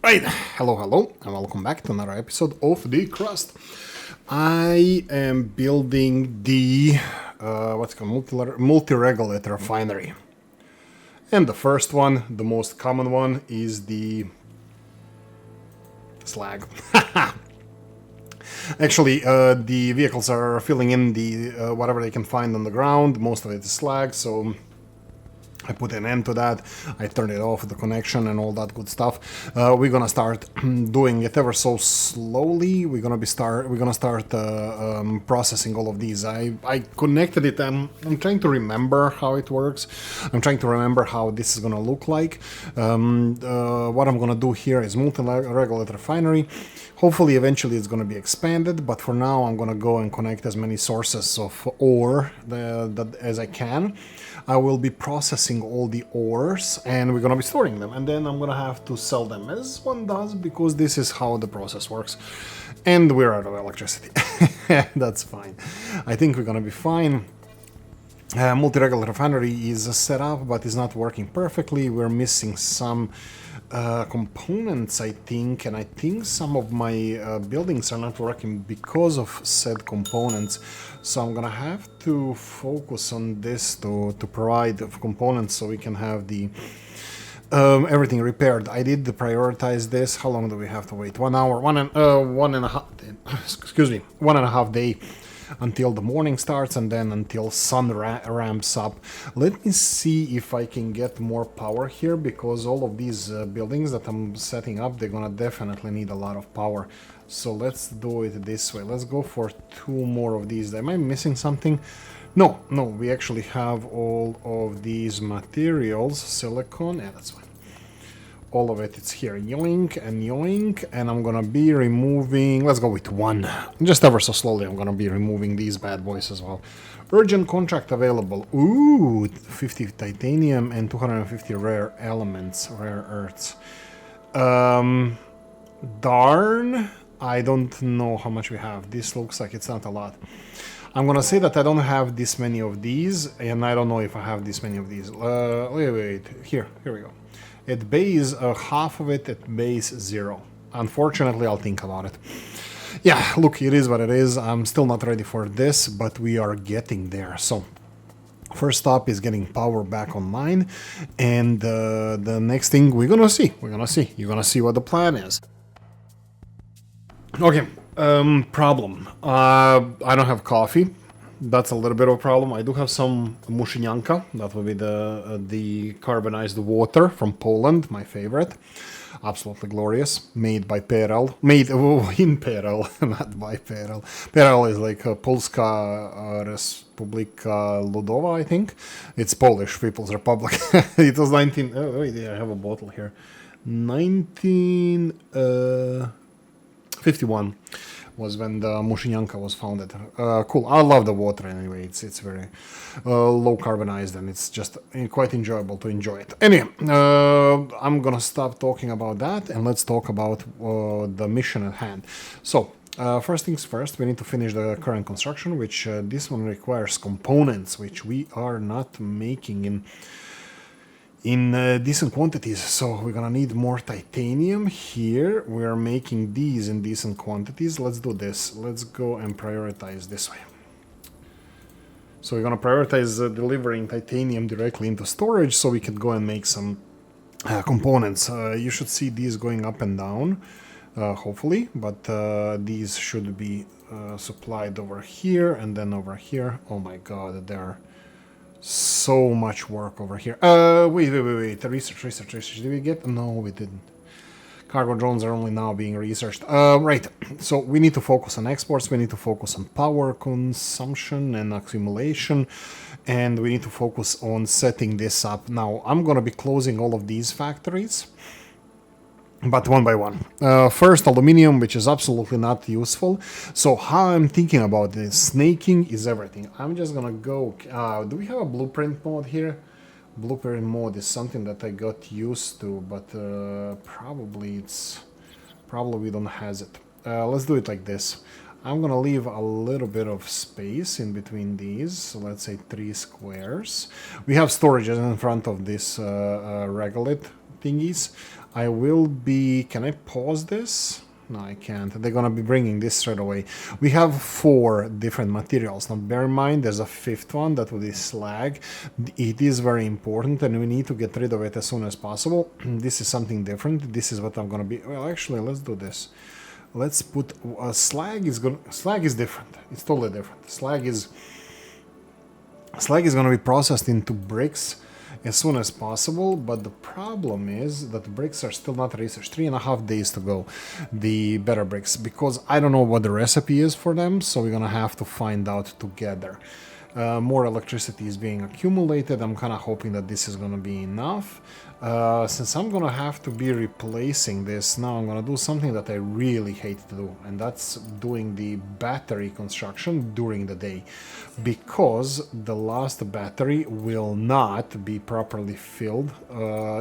Right, hello, and welcome back to another episode of the Crust. I am building the what's it called, multi-regolith refinery, and the first one, the most common one, is the slag. Actually, the vehicles are filling in the whatever they can find on the ground. Most of it is slag, so I put an end to that. I turned it off, the connection and all that good stuff. We're gonna start doing it ever so slowly. We're gonna start processing all of these. I connected it. I'm trying to remember how it works. I'm trying to remember how this is gonna look like. What I'm gonna do here is multi-regolith refinery. Hopefully, eventually, it's going to be expanded, but for now, I'm going to go and connect as many sources of ore as I can. I will be processing all the ores, and we're going to be storing them, and then I'm going to have to sell them, as one does, because this is how the process works. And we're out of electricity. That's fine. I think we're going to be fine. Multi-regolith refinery is set up, but it's not working perfectly. We're missing some components, I think, and I think some of my buildings are not working because of said components. So I'm gonna have to focus on this to provide the components so we can have the everything repaired. I did prioritize this. How long do we have to wait? 1 hour, one and a half. Excuse me, 1.5 days until the morning starts, and then until sun ramps up. Let me see if I can get more power here, because all of these buildings that I'm setting up, they're gonna definitely need a lot of power. So let's do it this way. Let's go for 2 more of these. Am I missing something? No, we actually have all of these materials. Silicon, yeah, that's fine. All of it, it's here. Yoink and yoink. And I'm gonna be removing, let's go with 1. Just ever so slowly, I'm gonna be removing these bad boys as well. Urgent contract available. Ooh, 50 titanium and 250 rare elements, rare earths. Darn. I don't know how much we have. This looks like it's not a lot. I'm gonna say that I don't have this many of these, and I don't know if I have this many of these. Wait. Here we go. At base, half of it, at base 0. Unfortunately, I'll think about it. Yeah, look, it is what it is. I'm still not ready for this, but we are getting there. So, first stop is getting power back online, and the next thing we're gonna see. You're gonna see what the plan is. Okay, problem. I don't have coffee. That's a little bit of a problem. I do have some mushinyanka. That will be the carbonized water from Poland, my favorite. Absolutely glorious. Made by PRL. Made in PRL, not by PRL. PRL is like Polska Republika Ludowa, I think. It's Polish People's Republic. It was 19... Oh, wait, I have a bottle here. 1951 was when the Mushinyanka was founded. Cool. I love the water anyway. It's very low carbonized, and it's just quite enjoyable to enjoy it. Anyway, I'm gonna stop talking about that, and let's talk about the mission at hand. So, first things first, we need to finish the current construction, which this one requires components, which we are not making in decent quantities. So we're gonna need more titanium here. We're making these in decent quantities. Let's do this. Let's go and prioritize this way. So we're gonna prioritize delivering titanium directly into storage so we can go and make some components. You should see these going up and down, hopefully, but these should be supplied over here and then over here. Oh my god, they're so much work over here. Wait. Research. Did we get? No, we didn't. Cargo drones are only now being researched. Right. So we need to focus on exports. We need to focus on power consumption and accumulation. And we need to focus on setting this up. Now, I'm going to be closing all of these factories, but one by one. First, aluminium, which is absolutely not useful. So how I'm thinking about this, snaking is everything. I'm just gonna go, do we have a blueprint mode here? Blueprint mode is something that I got used to, but probably we don't has it. Let's do it like this. I'm gonna leave a little bit of space in between these, so let's say 3 squares. We have storages in front of this regolith thingies. I will be... Can I pause this? No, I can't. They're gonna be bringing this straight away. We have 4 different materials. Now, bear in mind, there's a 5th one, that would be slag. It is very important, and we need to get rid of it as soon as possible. This is something different. This is what I'm gonna be... Well, actually, let's do this. Let's put... slag is different. It's totally different. Slag is going to be processed into bricks as soon as possible, but the problem is that bricks are still not researched. 3.5 days to go, the better bricks, because I don't know what the recipe is for them, so we're going to have to find out together. More electricity is being accumulated. I'm kind of hoping that this is going to be enough. Since I'm going to have to be replacing this, now I'm going to do something that I really hate to do, and that's doing the battery construction during the day, because the last battery will not be properly filled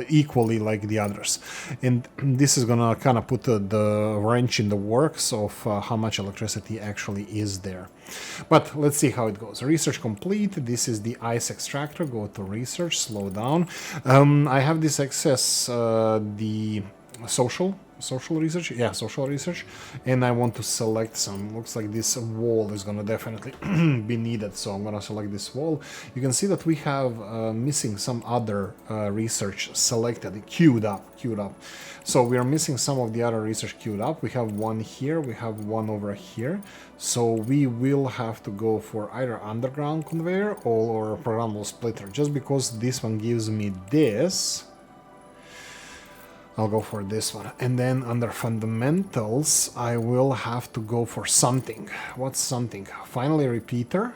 equally like the others. And this is going to kind of put the wrench in the works of how much electricity actually is there. But let's see how it goes. Research complete. This is the ice extractor. Go to research, slow down. I have this excess, the social research. Yeah, social research. And I want to select some. Looks like this wall is going to definitely be needed. So I'm going to select this wall. You can see that we have missing some other research selected, queued up. So we are missing some of the other research queued up. We have one here, we have one over here. So we will have to go for either underground conveyor or programmable splitter. Just because this one gives me this, I'll go for this one. And then under fundamentals, I will have to go for something. What's something? Finally repeater.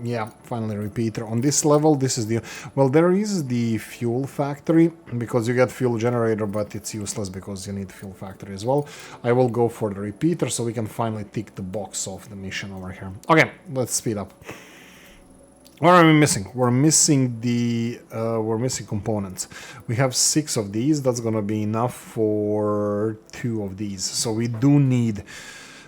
Yeah, finally repeater. On this level, this is the... Well, there is the fuel factory, because you get fuel generator, but it's useless because you need fuel factory as well. I will go for the repeater so we can finally tick the box off the mission over here. Okay, let's speed up. What are we missing? We're missing the... we're missing components. We have 6 of these. That's gonna be enough for 2 of these. So we do need...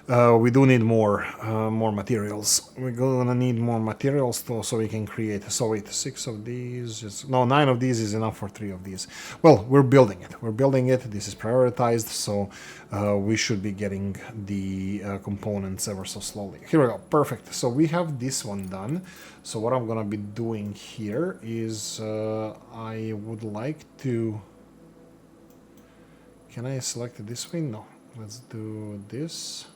more materials. We're gonna need more materials so we can create. So wait, 6 of these. No, 9 of these is enough for 3 of these. Well, we're building it. This is prioritized, so we should be getting the components ever so slowly. Here we go. Perfect. So we have this one done. So what I'm gonna be doing here is I would like to... Can I select it this way? No. Let's do this.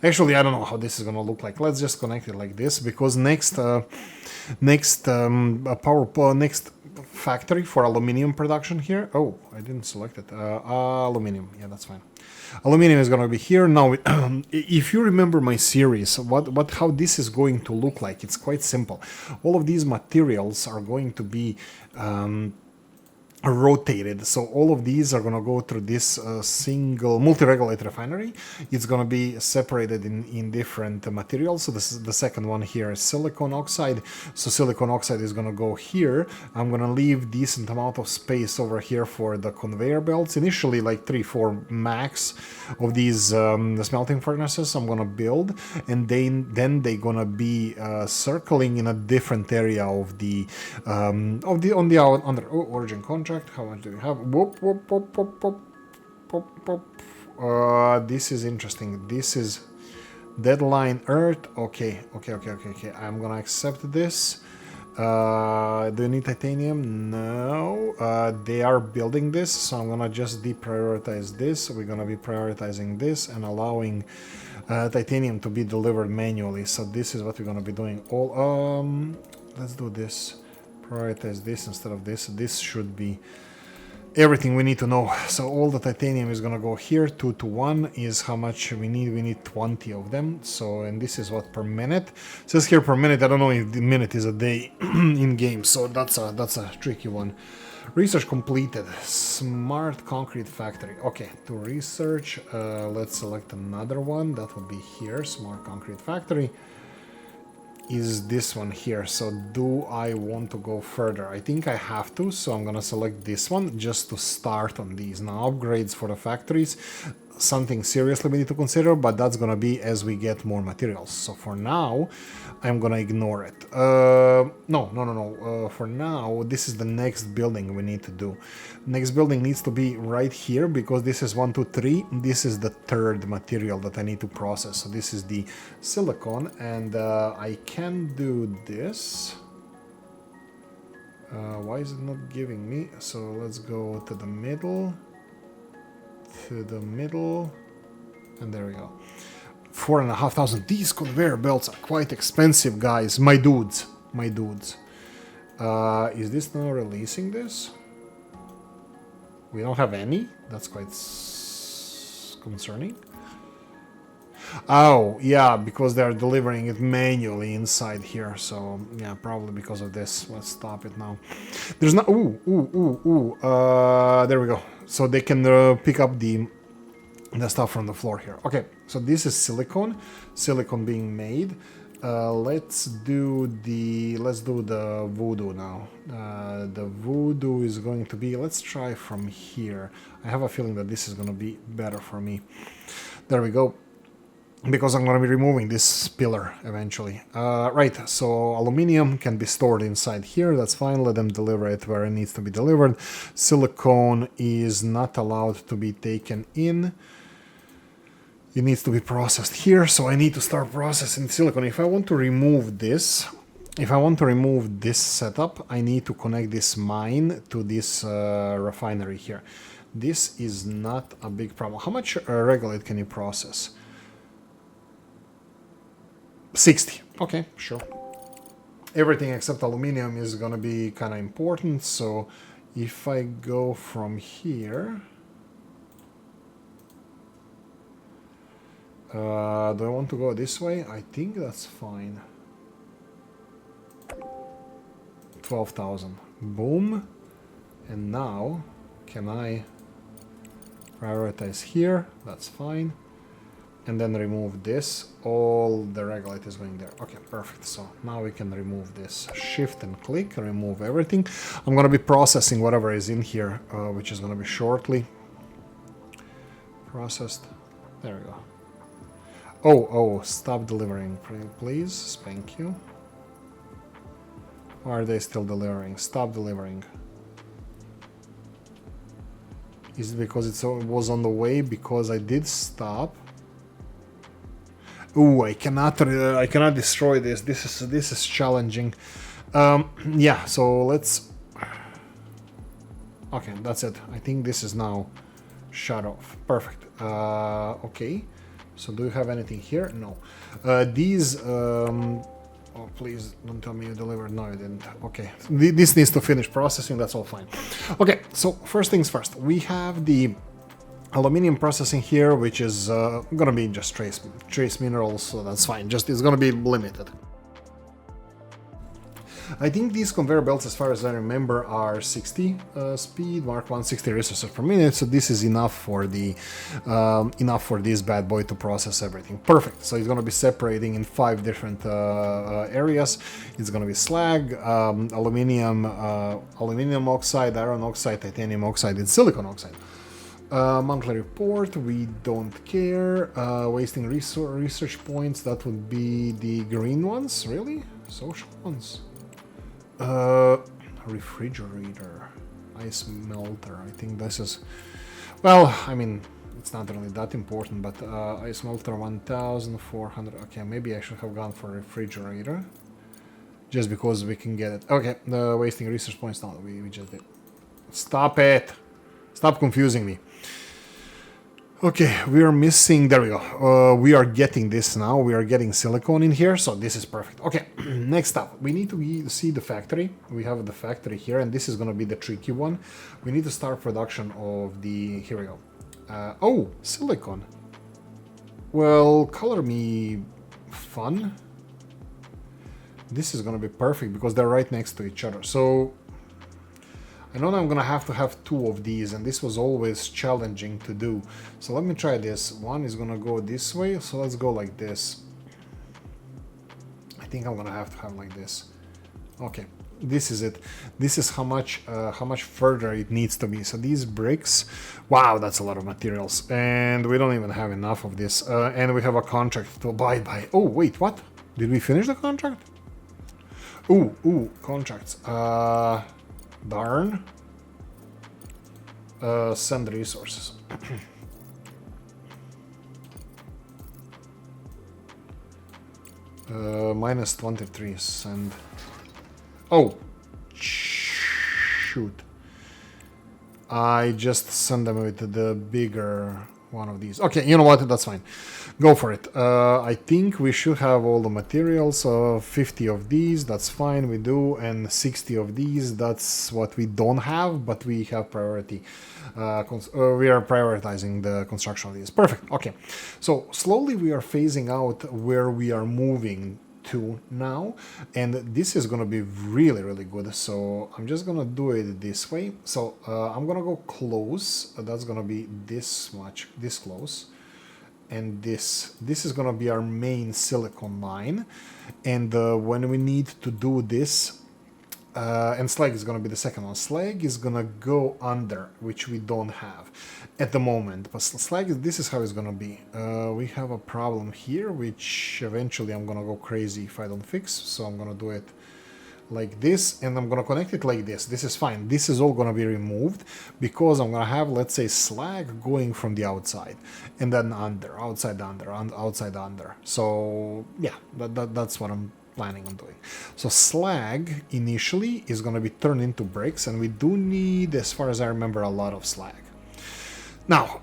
Actually, I don't know how this is gonna look like. Let's just connect it like this, because next factory for aluminium production here. Oh, I didn't select it. Aluminium. Yeah, that's fine. Aluminium is gonna be here now. If you remember my series, how this is going to look like, it's quite simple. All of these materials are going to be rotated, so all of these are going to go through this single multi-regulate refinery. It's going to be separated in different materials. So this is the second one here is silicon oxide. So silicon oxide is going to go here. I'm going to leave decent amount of space over here for the conveyor belts. Initially like 3-4 max of these the smelting furnaces I'm going to build, and then they're going to be circling in a different area of the origin contract. How much do we have? This is interesting. This is deadline Earth. Okay. I'm gonna accept this. Do you need titanium? No. They are building this, so I'm gonna just deprioritize this. We're gonna be prioritizing this and allowing titanium to be delivered manually. So this is what we're gonna be doing. Let's do this. Prioritize this instead of this. This should be everything we need to know. So all the titanium is gonna go here. 2 to 1 is how much we need. We need 20 of them. So, and this is what per minute. It says here per minute. I don't know if the minute is a day in game. So that's a tricky one. Research completed. Smart concrete factory. Okay, to research, let's select another one. That will be here. Smart concrete factory is this one here. So do I want to go further? I think I have to, so I'm gonna select this one just to start on these. Now upgrades for the factories. something seriously we need to consider, but that's gonna be as we get more materials. So for now, I'm gonna ignore it. No. For now, this is the next building we need to do. Next building needs to be right here because this is 1, 2, 3. This is the third material that I need to process. So this is the silicon, and I can do this. Why is it not giving me? So let's go to the middle, and there we go. 4,500. These conveyor belts are quite expensive, guys. My dudes. Is this now releasing this? We don't have any. That's quite concerning. Oh, yeah, because they're delivering it manually inside here. So, yeah, probably because of this. Let's stop it now. There's no... there we go. So they can pick up the stuff from the floor here. Okay, so this is silicone being made. Let's do the voodoo now. The voodoo is going to be, let's try from here. I have a feeling that this is going to be better for me. There we go, because I'm going to be removing this pillar eventually. Right, so aluminum can be stored inside here. That's fine. Let them deliver it where it needs to be delivered. Silicone is not allowed to be taken in. It needs to be processed here, so I need to start processing silicon. If I want to remove this setup, I need to connect this mine to this refinery here. This is not a big problem. How much regolith can you process? 60. Okay, sure. Everything except aluminum is gonna be kind of important, so if I go from here... do I want to go this way? I think that's fine. 12,000. Boom. And now, can I prioritize here? That's fine. And then remove this. All the regolith is going there. Okay, perfect. So now we can remove this. Shift and click, remove everything. I'm going to be processing whatever is in here, which is going to be shortly processed. There we go. Oh, stop delivering, please. Thank you. Or are they still delivering? Stop delivering. Is it because it was on the way? Because I did stop. Ooh, I cannot destroy this. This is challenging. Yeah, so let's... Okay, that's it. I think this is now shut off. Perfect. Okay. So do you have anything here? No. These... oh, please don't tell me you delivered. No, you didn't. Okay. This needs to finish processing. That's all fine. Okay, so first things first. We have the aluminum processing here, which is going to be just trace minerals, so that's fine. Just it's going to be limited. I think these conveyor belts, as far as I remember, are 60 speed, Mark 160 resources per minute. So this is enough for the this bad boy to process everything. Perfect. So it's going to be separating in 5 different areas. It's going to be slag, aluminum oxide, iron oxide, titanium oxide, and silicon oxide. Monthly report, we don't care. Wasting research points, that would be the green ones, really? Social ones. Refrigerator, ice melter. I think this is, well, I mean, it's not really that important, but ice melter 1,400. Okay, maybe I should have gone for refrigerator, just because we can get it. Okay, wasting research points. No, we just did. Stop it! Stop confusing me. Okay, we are missing, there we go. We are getting this now, we are getting silicone in here, so this is perfect. Okay, next up, we need to see the factory. We have the factory here, and this is going to be the tricky one. We need to start production of the, here we go. Oh, silicone. Well, color me fun. This is going to be perfect because they're right next to each other. So I know I'm gonna have to have 2 of these, and this was always challenging to do. So let me try this. One is gonna go this way, so let's go like this. I think I'm gonna have to have like this. Okay, This is it. This is how much further it needs to be. So these bricks, wow, that's a lot of materials, and we don't even have enough of this. And we have a contract to abide by. Oh wait, what? Did we finish the contract? Ooh, contracts. Darn. Send resources. Minus 23. Send. Oh, shoot. I just sent them with the bigger one of these. Okay, you know what? That's fine. Go for it. I think we should have all the materials. 50 of these, that's fine, we do. And 60 of these, that's what we don't have, but we have priority. We are prioritizing the construction of these. Perfect. Okay. So slowly we are phasing out where we are moving to now, and this is gonna be really, really good. So I'm just gonna do it this way. So I'm gonna go close. That's gonna be this much, this close, and this is gonna be our main silicon line. And when we need to do this, and slag is gonna be the second one. Slag is gonna go under, which we don't have at the moment, but slag, this is how it's gonna be. We have a problem here, which eventually I'm gonna go crazy if I don't fix, so I'm gonna do it like this, and I'm gonna connect it like this. This is fine. This is all gonna be removed because I'm gonna have, let's say, slag going from the outside and then under, outside under, outside under. So yeah, that's what I'm planning on doing. So slag initially is going to be turned into bricks, and we do need, as far as I remember, a lot of slag. Now,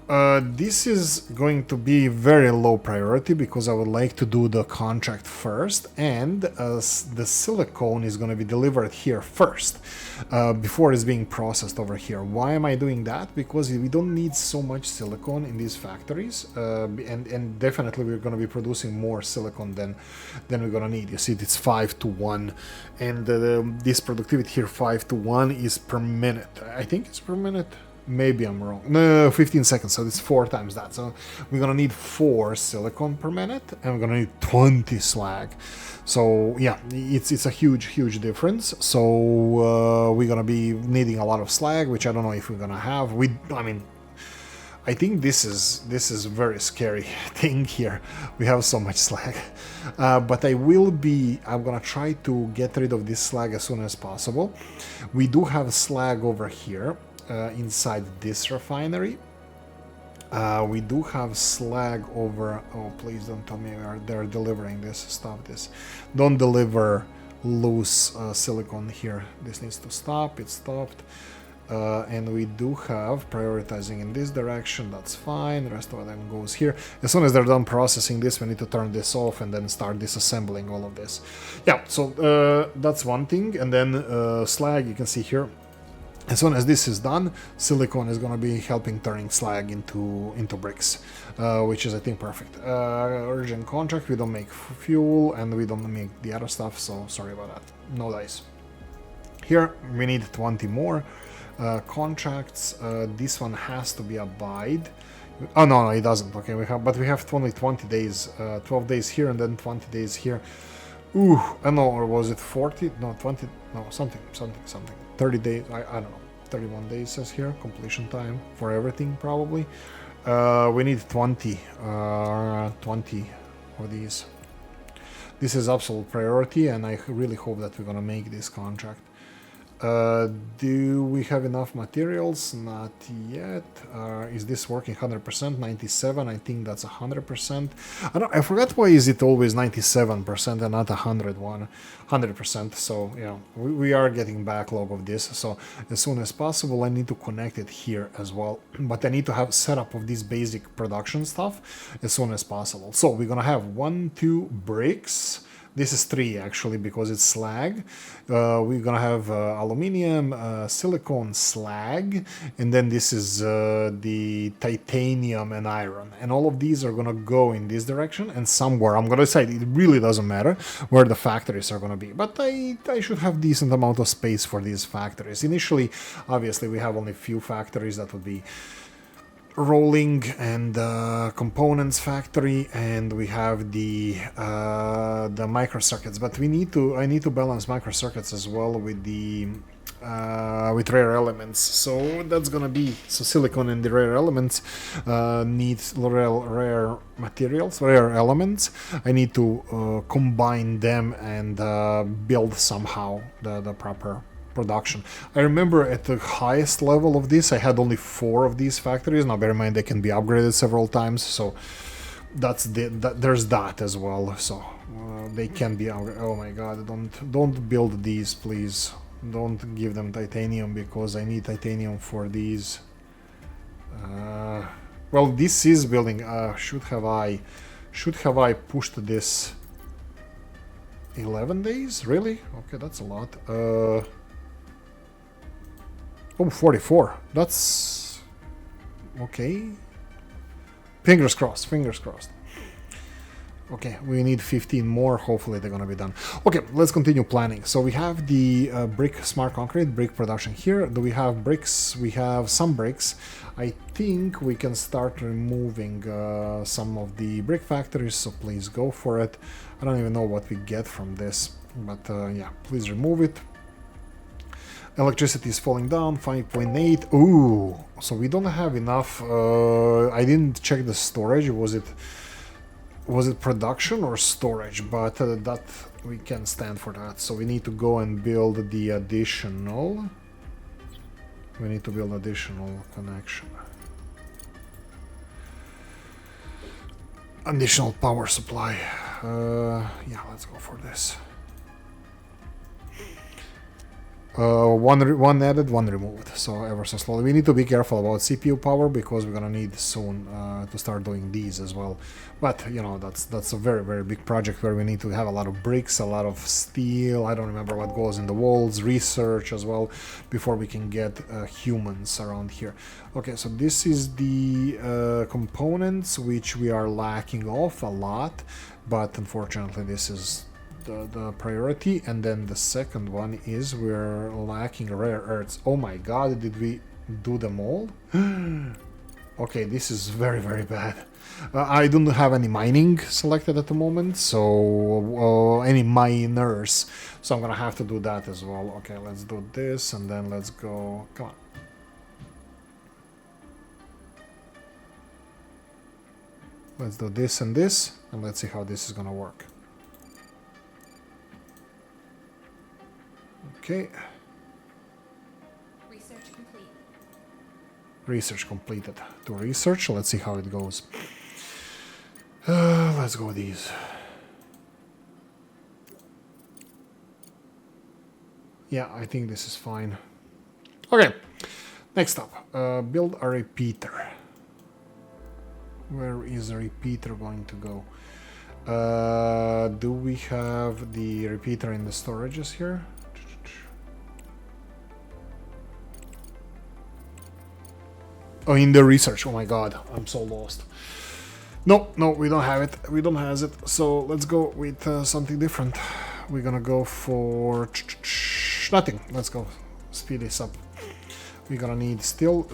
this is going to be very low priority because I would like to do the contract first, and the silicone is going to be delivered here first before it's being processed over here. Why am I doing that? Because we don't need so much silicone in these factories, and definitely we're going to be producing more silicone than we're going to need. You see, it's 5 to 1, and this productivity here, 5 to 1, is per minute. I think it's per minute. Maybe I'm wrong. No, 15 seconds, so it's 4 times that. So we're gonna need 4 silicon per minute, and we're gonna need 20 slag. So yeah, it's a huge difference. So we're gonna be needing a lot of slag, which I don't know if we're gonna have. I think this is a very scary thing here. We have so much slag, but I'm gonna try to get rid of this slag as soon as possible. We do have slag over here. Inside this refinery, we do have slag over. Oh, please don't tell me they're delivering this. Stop this! Don't deliver loose silicon here. This needs to stop. It stopped. And we do have prioritizing in this direction. That's fine. The rest of them goes here. As soon as they're done processing this, we need to turn this off and then start disassembling all of this. Yeah. So that's one thing. And then slag, you can see here. As soon as this is done, silicon is going to be helping turning slag into bricks, which is, I think, perfect. Urgent contract, we don't make fuel, and we don't make the other stuff, so sorry about that. No dice. Here, we need 20 more contracts. This one has to be abide. Oh, no, it doesn't. Okay, we have only 20 days, 12 days here, and then 20 days here. Ooh, I know, or was it 40? No, 20, no, something. 30 days, I don't know, 31 days says here, completion time for everything probably. We need 20 of these. This is absolute priority, and I really hope that we're gonna make this contract. Do we have enough materials? Not yet. Is this working 100%? 97? I think that's 100%. I forgot why is it always 97% and not 100%. So yeah, we are getting backlog of this. So as soon as possible, I need to connect it here as well. But I need to have setup of this basic production stuff as soon as possible. So we're gonna have 1, 2 bricks. This is 3 actually because it's slag. We're gonna have aluminium, silicone, slag, and then this is the titanium and iron. And all of these are gonna go in this direction, and somewhere, I'm gonna say it really doesn't matter where the factories are gonna be, but I should have decent amount of space for these factories. Initially, obviously, we have only few factories that would be rolling and components factory, and we have the microcircuits. But I need to balance microcircuits as well with the with rare elements. So that's gonna be silicon and the rare elements need rare materials, rare elements. I need to combine them and build somehow the proper production. I remember at the highest level of this I had only 4 of these factories. Now bear in mind they can be upgraded several times, so there's that as well. So they can be oh my god, don't build these, please. Don't give them titanium, because I need titanium for these. Well, this is building. Should have I pushed this 11 days? Really? Okay, that's a lot. Oh, 44. That's okay. Fingers crossed. Fingers crossed. Okay, we need 15 more. Hopefully they're gonna be done. Okay, let's continue planning. So we have the brick smart concrete brick production here. Do we have bricks? We have some bricks. I think we can start removing some of the brick factories, so please go for it. I don't even know what we get from this, but yeah, please remove it. Electricity is falling down, 5.8. Ooh, so we don't have enough. I didn't check the storage. Was it production or storage? But that we can stand for that. So we need to go and build the additional. We need to build additional connection. Additional power supply. Yeah, let's go for this. One added, one removed, so ever so slowly. We need to be careful about CPU power, because we're gonna need soon to start doing these as well. But you know, that's a very, very big project where we need to have a lot of bricks, a lot of steel. I don't remember what goes in the walls, research as well, before we can get humans around here. Okay, so this is the components which we are lacking of a lot, but unfortunately this is the priority. And then the second one is we're lacking rare earths. Oh my god, did we do them all? Okay, this is very, very bad. I don't have any mining selected at the moment, so any miners, so I'm gonna have to do that as well. Okay, let's do this, and then let's go. Come on. Let's do this and this, and let's see how this is gonna work. Okay. Research complete. Research completed. To research, let's see how it goes. Let's go with these. Yeah, I think this is fine. Okay, next up, build a repeater. Where is the repeater going to go? Do we have the repeater in the storages here? Oh, in the research. Oh my god, I'm so lost. No, we don't have it. We don't have it. So let's go with something different. We're gonna go for nothing. Let's go speed this up. We're gonna need steel.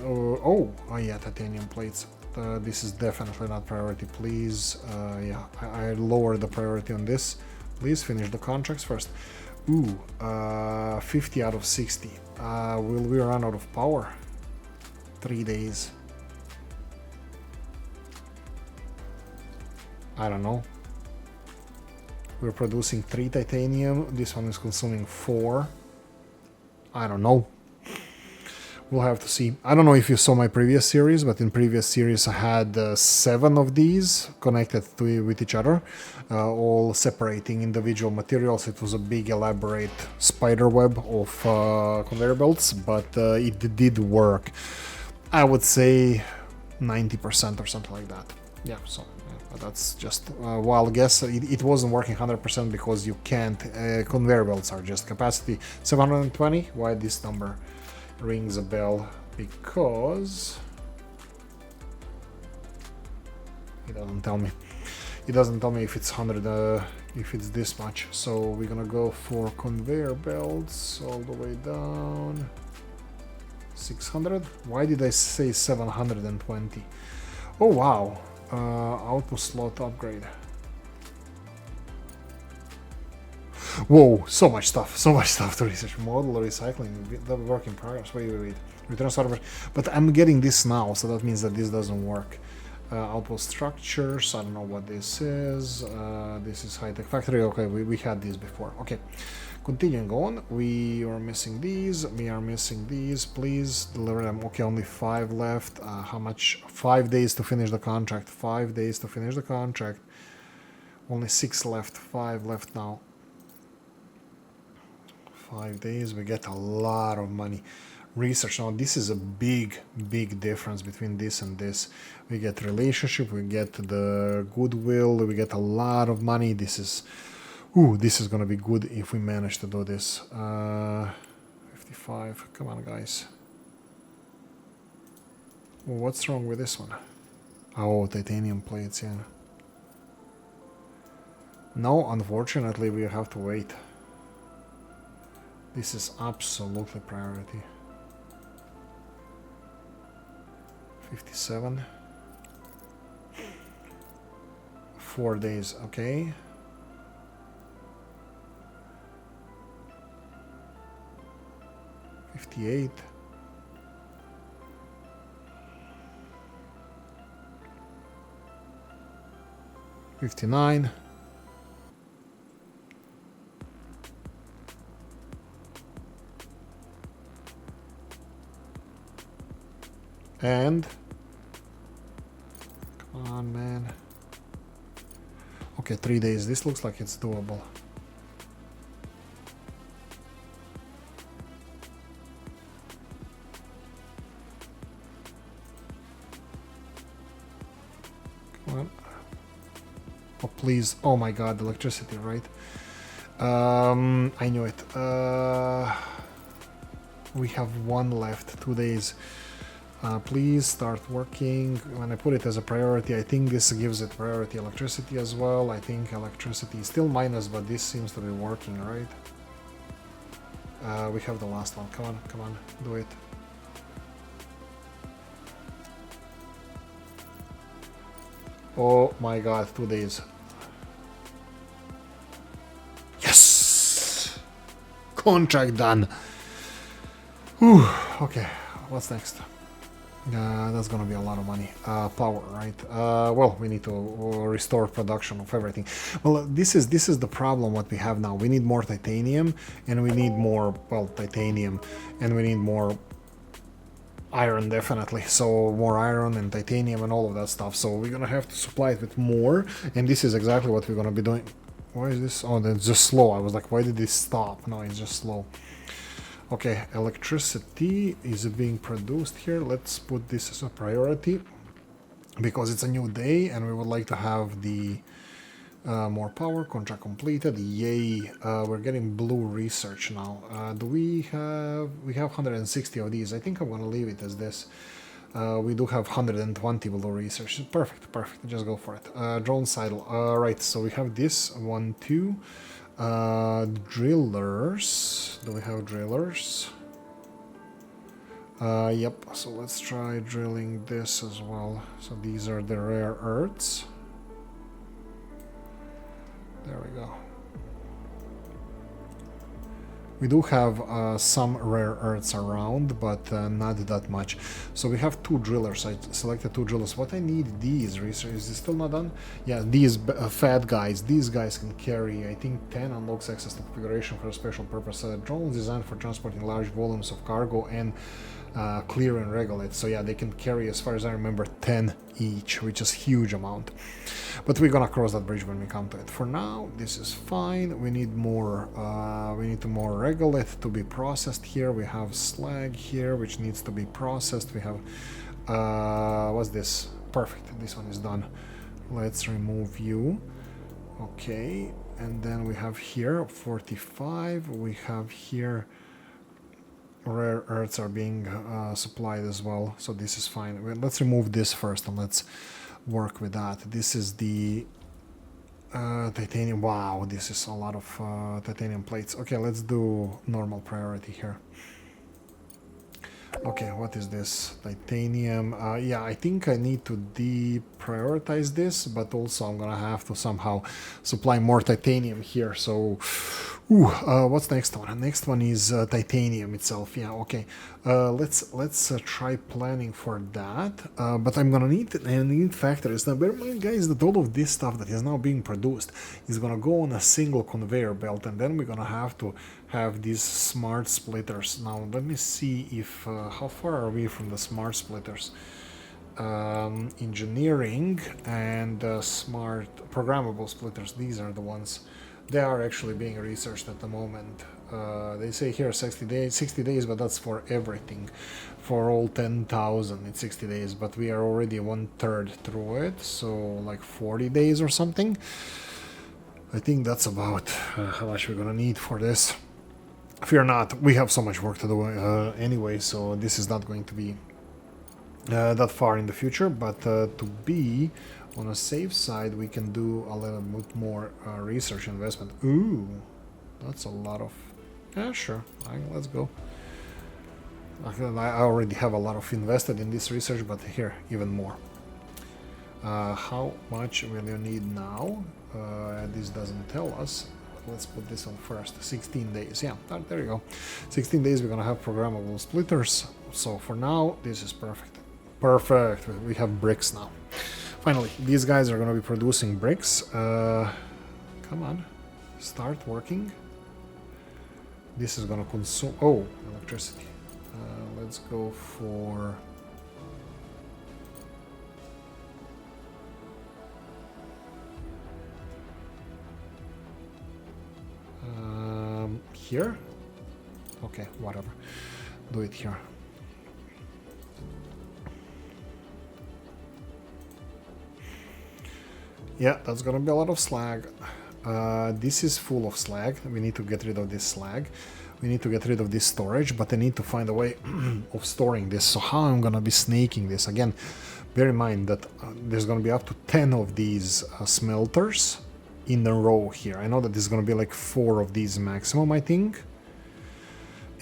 Oh yeah, titanium plates. This is definitely not priority. Please, yeah, I lowered the priority on this. Please finish the contracts first. Ooh, 50 out of 60. Will we run out of power? 3 days. I don't know. We're producing 3 titanium. This one is consuming 4. I don't know. We'll have to see. I don't know if you saw my previous series, but in previous series I had 7 of these connected with each other, all separating individual materials. It was a big elaborate spider web of conveyor belts, but it did work. I would say 90% or something like that. Yeah, so yeah, that's just a wild guess. It wasn't working 100% because you can't. Conveyor belts are just capacity 720. Why this number rings a bell? Because it doesn't tell me. It doesn't tell me if it's 100, if it's this much. So we're gonna go for conveyor belts all the way down. 600. Why did I say 720? Oh wow. Outpost slot upgrade. Whoa, so much stuff to research. Model recycling, the work in progress. Wait. Return server. But I'm getting this now, so that means that this doesn't work. Outpost structures, I don't know what this is. This is high-tech factory. Okay, we had this before. Okay, continuing on. We are missing these. We are missing these. Please deliver them. Okay, only 5 left. How much? 5 days to finish the contract. 5 days to finish the contract. Only 6 left. 5 left now. 5 days. We get a lot of money. Research. Now this is a big difference between this and this. We get relationship, we get the goodwill, we get a lot of money. This is gonna be good if we manage to do this. 55. Come on, guys. What's wrong with this one? Oh, titanium plates. Yeah, no, unfortunately we have to wait. This is absolutely priority. 57. 4 days, okay. $58. $59. And come on, man. Okay, 3 days. This looks like it's doable. Come on. Oh, please. Oh my god, electricity, right? I knew it. We have 1 left, 2 days. Please start working. When I put it as a priority, I think this gives it priority. Electricity as well. I think electricity is still minus, but this seems to be working, right? We have the last one. Come on, do it. Oh my god, 2 days. Yes! Contract done. Whew. Okay, what's next? That's gonna be a lot of money. Power, right? Well, we need to restore production of everything. Well, this is the problem what we have now. We need more titanium, and we need more, well, titanium, and we need more iron, definitely. So more iron and titanium and all of that stuff. So we're gonna have to supply it with more, and this is exactly what we're gonna be doing. Why is this? Oh, it's just slow. I was like, why did this stop? No, it's just slow. Okay, electricity is being produced here. Let's put this as a priority because it's a new day and we would like to have the more power. Contract completed. Yay! We're getting blue research now. Do we have 160 of these? I think I'm gonna leave it as this. We do have 120 blue research. Perfect. Just go for it. Drone sidle. Right. So we have this 1, 2. Drillers. Do we have drillers? Yep, so let's try drilling this as well. So these are the rare earths. There we go. We do have some rare earths around, but not that much. So we have 2 drillers. I selected 2 drillers. What I need these research is this still not done? Yeah, these fat guys. These guys can carry, I think, 10 unlocks access to configuration for a special purpose. Drones designed for transporting large volumes of cargo and clear and regulate. So yeah, they can carry, as far as I remember, 10 each, which is huge amount. But we're gonna cross that bridge when we come to it. For now, this is fine. We need more. We need more regolith to be processed here. We have slag here, which needs to be processed. We have what's this? Perfect. This one is done. Let's remove you. Okay, and then we have here 45. We have here rare earths are being supplied as well, so this is fine. Let's remove this first and let's work with that. This is the titanium. Wow, this is a lot of titanium plates. Okay, let's do normal priority here. Okay, what is this? Titanium. Yeah, I think I need to deprioritize this, but also I'm gonna have to somehow supply more titanium here. So, what's next one? Next one is titanium itself. Yeah, okay. Let's try planning for that. But I'm gonna need factories. Now, bear in mind, guys, that all of this stuff that is now being produced is gonna go on a single conveyor belt, and then we're gonna have to have these smart splitters. Now, let me see if how far are we from the smart splitters? Engineering and smart programmable splitters. These are the ones. They are actually being researched at the moment. They say here 60 days, but that's for everything. For all 10,000, it's 60 days, but we are already 1/3 through it, so like 40 days or something. I think that's about how much we're gonna need for this. Fear not, we have so much work to do anyway, so this is not going to be that far in the future, but to be on a safe side, we can do a little bit more research investment. Ooh, that's a lot of... Yeah, sure, let's go. I already have a lot of invested in this research, but here, even more. How much will you need now? This doesn't tell us. Let's put this on first. 16 days. Yeah, there you go. 16 days we're gonna have programmable splitters. So for now, this is perfect. Perfect. We have bricks now. Finally, these guys are gonna be producing bricks. Come on, start working. This is gonna consume... Oh, electricity. Let's go for... here? Okay, whatever. Do it here. Yeah, that's gonna be a lot of slag. This is full of slag. We need to get rid of this slag. We need to get rid of this storage, but I need to find a way of storing this. So how I'm gonna be snaking this? Again, bear in mind that there's gonna be up to 10 of these smelters in a row here. I know that there's gonna be like 4 of these maximum, I think.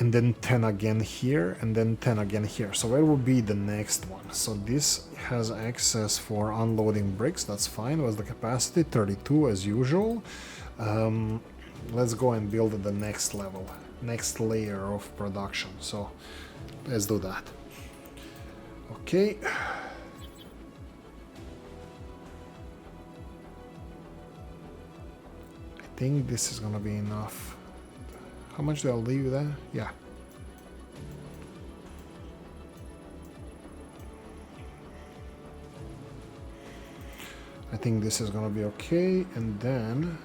And then 10 again here, and then 10 again here. So where will be the next one? So this has access for unloading bricks, that's fine. What's the capacity? 32 as usual. Let's go and build the next level, next layer of production. So let's do that. Okay. I think this is gonna be enough. How much do I leave there? Yeah. I think this is gonna be okay, and then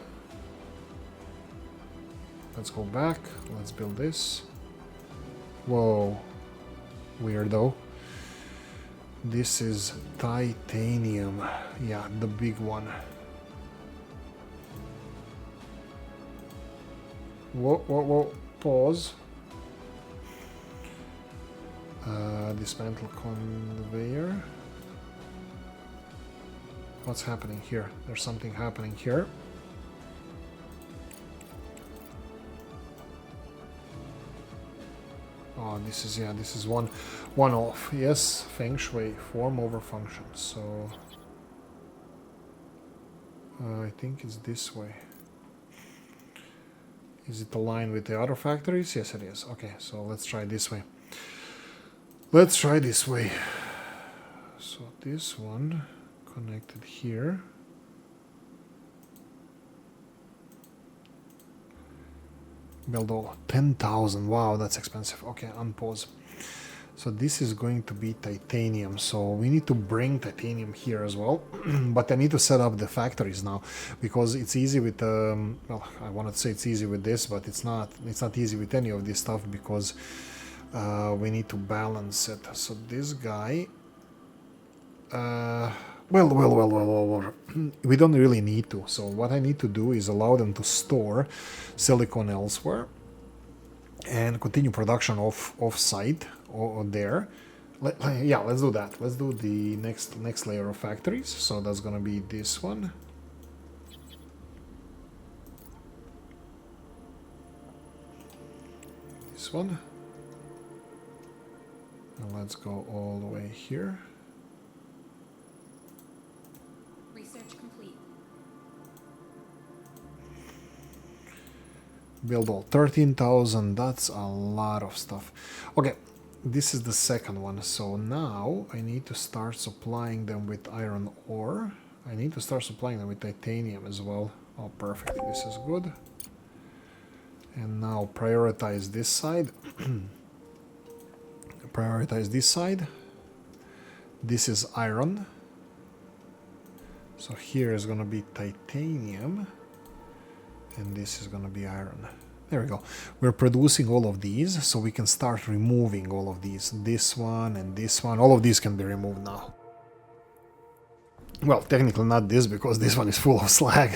let's go back. Let's build this. Whoa, weirdo. This is titanium. Yeah, the big one. Whoa, whoa, whoa, pause. Dismantle conveyor. What's happening here? There's something happening here. Oh, this is, yeah, this is one off. Yes, feng shui, form over function. So I think it's this way. Is it aligned with the other factories? Yes, it is. Okay, so let's try this way. Let's try this way. So this one connected here. Build all 10,000. Wow, that's expensive. Okay, unpause. So this is going to be titanium. So we need to bring titanium here as well. But I need to set up the factories now, because it's easy with well, I wanted to say it's easy with this, but it's not easy with any of this stuff, because we need to balance it. So this guy, well, we don't really need to. So what I need to do is allow them to store silicon elsewhere and continue production off-site or there. Yeah, let's do that. Let's do the next layer of factories. So that's gonna be this one. This one. And let's go all the way here. Research complete. Build all 13,000. That's a lot of stuff. Okay, this is the second one. So now I need to start supplying them with iron ore. I need to start supplying them with titanium as well. Oh, perfect. This is good. And now prioritize this side. Prioritize this side. This is iron. So here is going to be titanium. And this is going to be iron. There we go. We're producing all of these, so we can start removing all of these. This one and this one. All of these can be removed now. Well, technically not this, because this one is full of slag.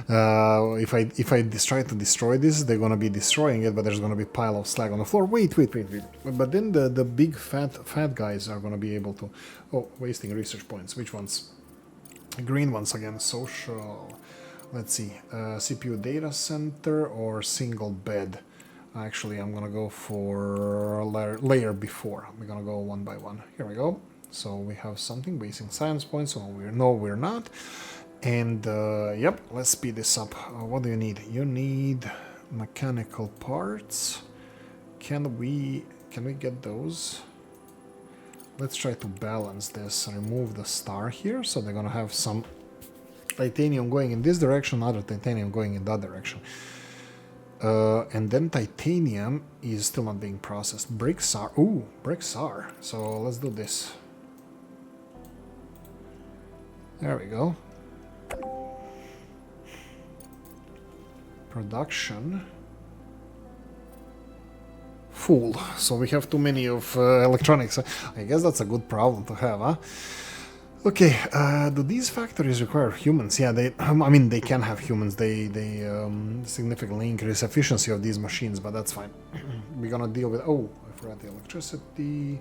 If I try to destroy this, they're gonna be destroying it, but there's gonna be a pile of slag on the floor. Wait. But then the big fat guys are gonna be able to... Oh, wasting research points. Which ones? Green ones again. Social. Let's see. CPU data center or single bed. Actually, I'm gonna go for layer before. We're gonna go one by one. Here we go. So we have something, wasting science points, so we're not. And yep, let's speed this up. What do you need? You need mechanical parts. Can we get those? Let's try to balance this. Remove the star here, so they're gonna have some titanium going in this direction, other titanium going in that direction. And then titanium is still not being processed. Bricks are... Ooh, bricks are. So let's do this. There we go. Production. Full. So we have too many of electronics. I guess that's a good problem to have, huh? Okay, do these factories require humans? Yeah, they... I mean, they can have humans. They significantly increase efficiency of these machines, but that's fine. We're gonna deal with... Oh, I forgot the electricity.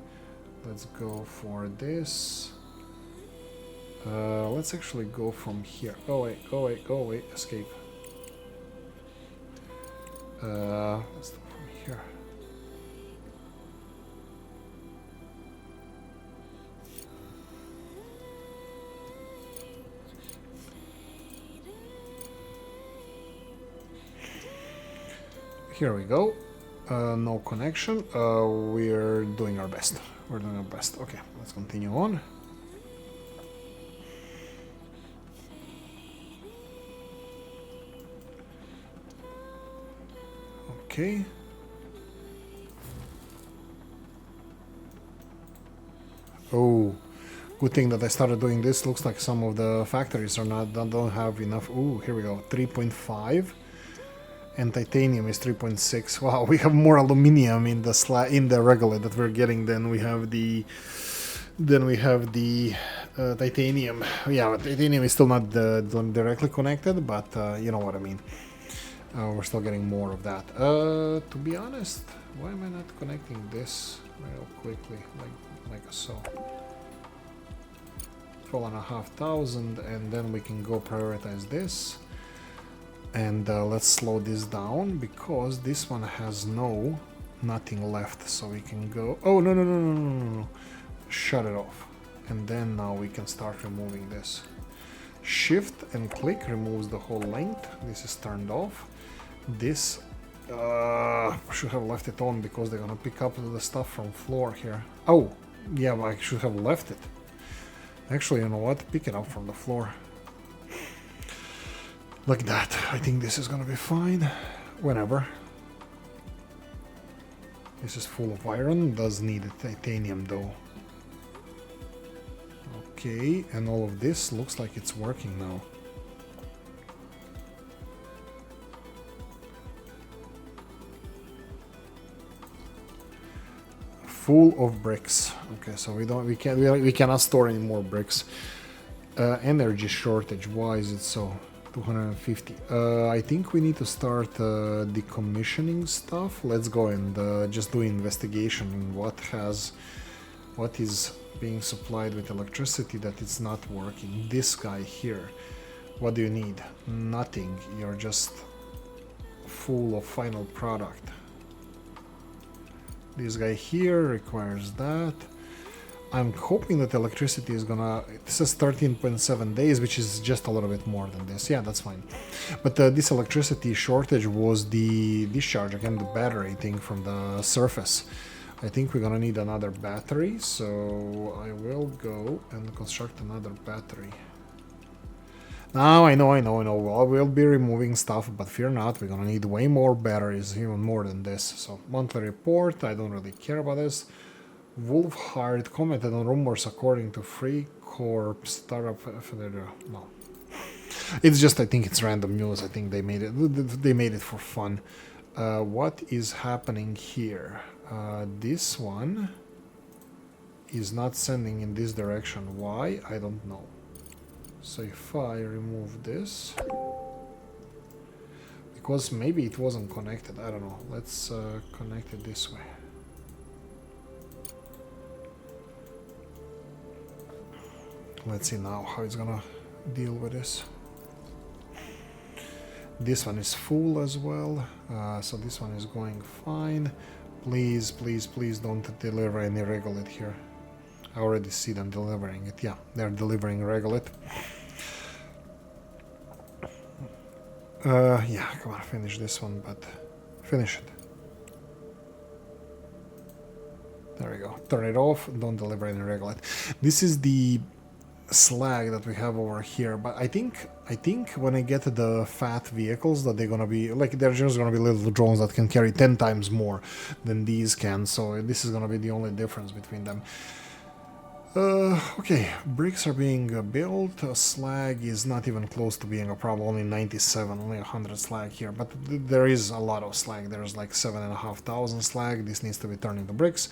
Let's go for this. Let's actually go from here. Go away, escape. Let's go from here. Here we go. No connection. We're doing our best. Okay, let's continue on. Okay. Oh, good thing that I started doing this. Looks like some of the factories don't have enough. Ooh, here we go. 3.5, and titanium is 3.6. Wow, we have more aluminium in the regular that we're getting than we have the titanium. Yeah, titanium is still not directly connected, but you know what I mean. We're still getting more of that. To be honest, why am I not connecting this real quickly, like so? 12,500, and then we can go prioritize this. And let's slow this down, because this one has nothing left, so we can go... Oh, no. Shut it off. And then now we can start removing this. Shift and click removes the whole length. This is turned off. This should have left it on, because they're gonna pick up the stuff from floor here. Oh, yeah, but I should have left it. Actually, you know what? Pick it up from the floor. Like that. I think this is gonna be fine. Whenever. This is full of iron. Does need titanium though. Okay, and all of this looks like it's working now. Full of bricks. Okay, so we cannot store any more bricks. Energy shortage. Why is it so? 250. I think we need to start decommissioning stuff. Let's go and just do investigation on what is being supplied with electricity that it's not working. This guy here. What do you need? Nothing. You're just full of final product. This guy here requires that. I'm hoping that electricity is gonna... It says 13.7 days, which is just a little bit more than this. Yeah, that's fine. But this electricity shortage was the discharge, again, the battery thing from the surface. I think we're gonna need another battery, so I will go and construct another battery. Now, I know, well, we'll be removing stuff, but fear not, we're gonna need way more batteries, even more than this. So, monthly report, I don't really care about this. Wolfhard commented on rumors according to Free Corp startup. No, it's just, I think it's random news. I think they made it for fun. What is happening here? This one is not sending in this direction. Why? I don't know. So if I remove this, because maybe it wasn't connected. I don't know. Let's connect it this way. Let's see now how it's gonna deal with this. This one is full as well, so this one is going fine. Please, please, please don't deliver any regolith here. I already see them delivering it. Yeah, they're delivering regolith. Yeah, come on, finish this one, but finish it. There we go. Turn it off. Don't deliver any regolith. This is the slag that we have over here, but I think when I get the fat vehicles that they're gonna be like, they're just gonna be little drones that can carry 10 times more than these can, so this is gonna be the only difference between them. Okay, bricks are being built. Slag is not even close to being a problem, only 97, only 100 slag here, but there is a lot of slag. There's like 7,500 slag. This needs to be turned into bricks,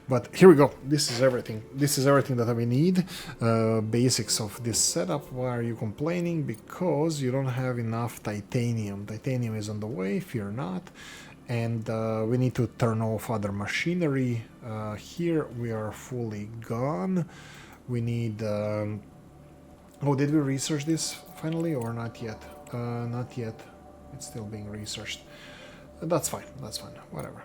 but here we go. This is everything. This is everything that we need. Basics of this setup. Why are you complaining? Because you don't have enough titanium. Titanium is on the way, fear not. And we need to turn off other machinery. Here we are fully gone. We need... oh, did we research this finally or not yet? Not yet. It's still being researched. That's fine, whatever.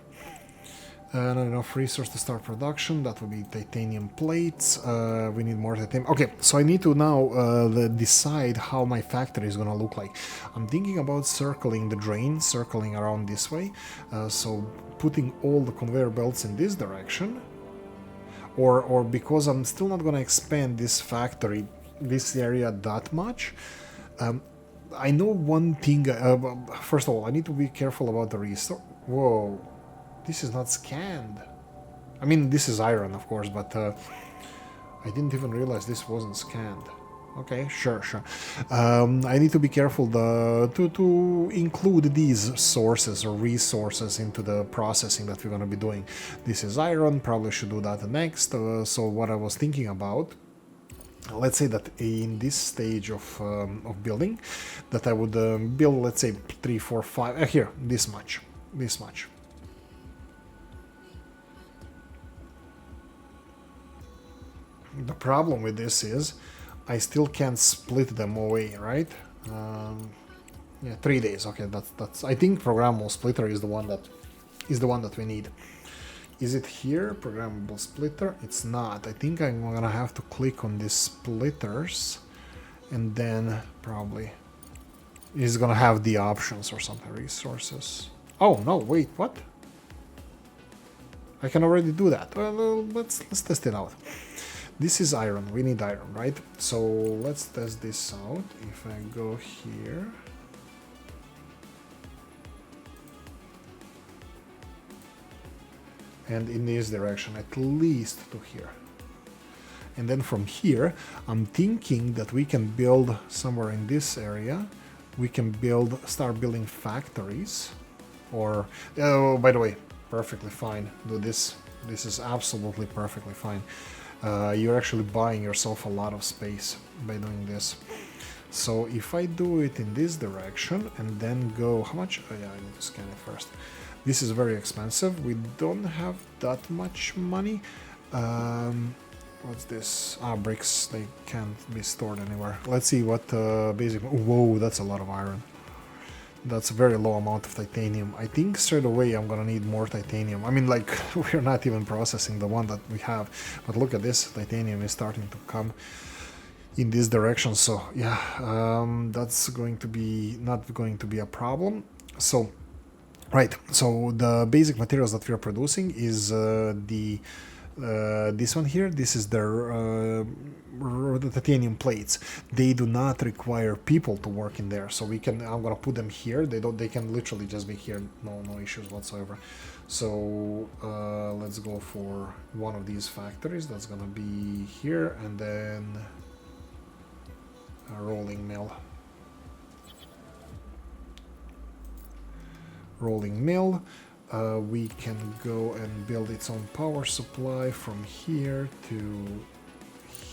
Not enough resource to start production. That would be titanium plates. We need more titanium. Okay, so I need to now decide how my factory is gonna look like. I'm thinking about circling the drain, circling around this way. So putting all the conveyor belts in this direction. Or because I'm still not gonna expand this factory, this area that much. I know one thing. First of all, I need to be careful about the resource. Whoa. This is not scanned. I mean, this is iron, of course, but I didn't even realize this wasn't scanned. Okay, sure. I need to be careful to include these sources or resources into the processing that we're going to be doing. This is iron, probably should do that next. So what I was thinking about, let's say that in this stage of building, that I would build, let's say 3, 4, 5, here, this much. The problem with this is I still can't split them away, right? Yeah, 3 days. Okay, that's. I think programmable splitter is the one that we need. Is it here? Programmable splitter? It's not. I think I'm gonna have to click on these splitters, and then probably it's gonna have the options or something. Resources. Oh no! Wait, what? I can already do that. Well, let's test it out. This is iron. We need iron, right? So let's test this out. If I go here, and in this direction, at least to here, and then from here, I'm thinking that we can build somewhere in this area. We can start building factories, or oh, by the way, perfectly fine. Do this. This is absolutely perfectly fine. You're actually buying yourself a lot of space by doing this. So if I do it in this direction and then go, how much? Oh yeah, I need to scan it first. This is very expensive. We don't have that much money. What's this? Bricks. They can't be stored anywhere. Let's see what basic. Whoa, that's a lot of iron. That's a very low amount of titanium. I think straight away I'm gonna need more titanium. I mean, like, we're not even processing the one that we have. But look at this, titanium is starting to come in this direction. So yeah, that's going to be not going to be a problem. So right, so the basic materials that we are producing is this one here. This is the titanium plates. They do not require people to work in there, so we can. I'm gonna put them here. They can literally just be here. No issues whatsoever. So let's go for one of these factories. That's gonna be here, and then a rolling mill. We can go and build its own power supply from here to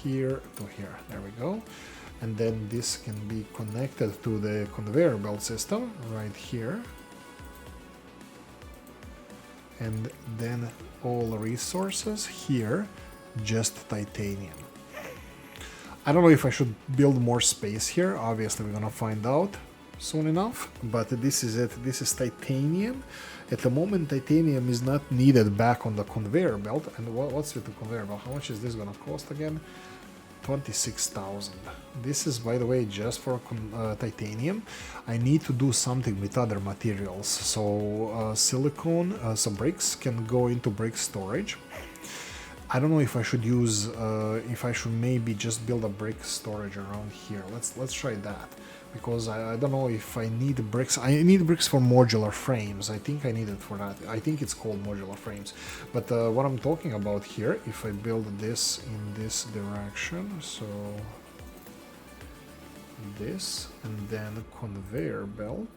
here to here. There we go. And then this can be connected to the conveyor belt system right here. And then all resources here, just titanium. I don't know if I should build more space here. Obviously, we're gonna find out soon enough, but this is it. This is titanium. At the moment, titanium is not needed back on the conveyor belt. And what's with the conveyor belt? How much is this gonna cost again? 26,000. This is, by the way, just for titanium. I need to do something with other materials. So silicone, some bricks can go into brick storage. I don't know if I should use, if I should maybe just build a brick storage around here. Let's try that, because I don't know if I need bricks. I need bricks for modular frames. I think I need it for that. I think it's called modular frames. But what I'm talking about here, if I build this in this direction, so this, and then conveyor belt.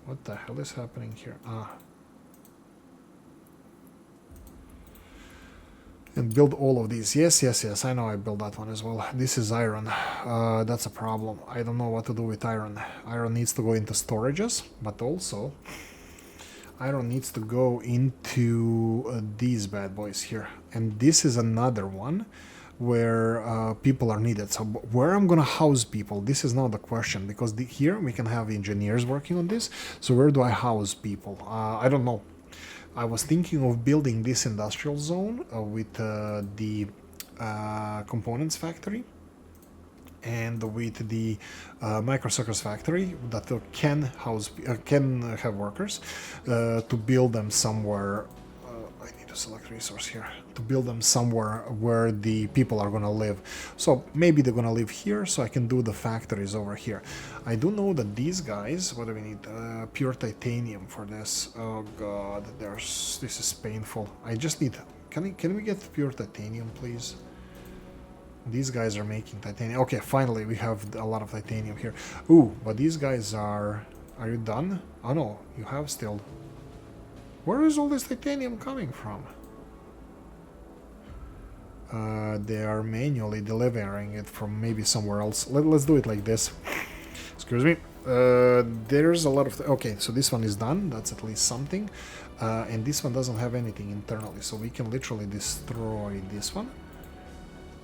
What the hell is happening here? And build all of these. Yes, I know I built that one as well. This is iron. That's a problem. I don't know what to do with iron. Iron needs to go into storages, but also iron needs to go into these bad boys here. And this is another one where people are needed. So where I'm gonna house people, this is now the question, because here we can have engineers working on this. So where do I house people? I don't know. I was thinking of building this industrial zone with the components factory and with the microcircuits factory that can have workers to build them somewhere. I need to select resource here to build them somewhere where the people are gonna live. So maybe they're gonna live here, so I can do the factories over here. I do know that these guys, what do we need? Pure titanium for this. Oh god, this is painful. I just need. Can we get pure titanium, please? These guys are making titanium. Okay, finally we have a lot of titanium here. Ooh, but these guys are. Are you done? Oh no, you have still. Where is all this titanium coming from? They are manually delivering it from maybe somewhere else. Let's do it like this. Excuse me. There's a lot of... Okay, so this one is done. That's at least something. And this one doesn't have anything internally. So we can literally destroy this one.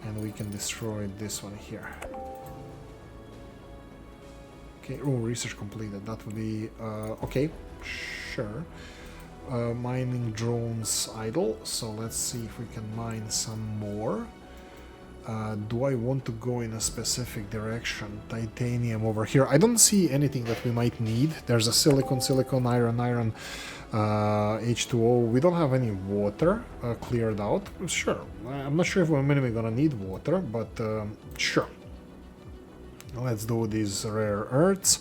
And we can destroy this one here. Okay, oh, research completed. That would be... okay, sure. Mining drones idle, so let's see if we can mine some more. Do I want to go in a specific direction? Titanium over here. I don't see anything that we might need. There's a silicon, iron, H2O. We don't have any water cleared out. Sure, I'm not sure if we're minimally gonna need water, but sure. Let's do these rare earths,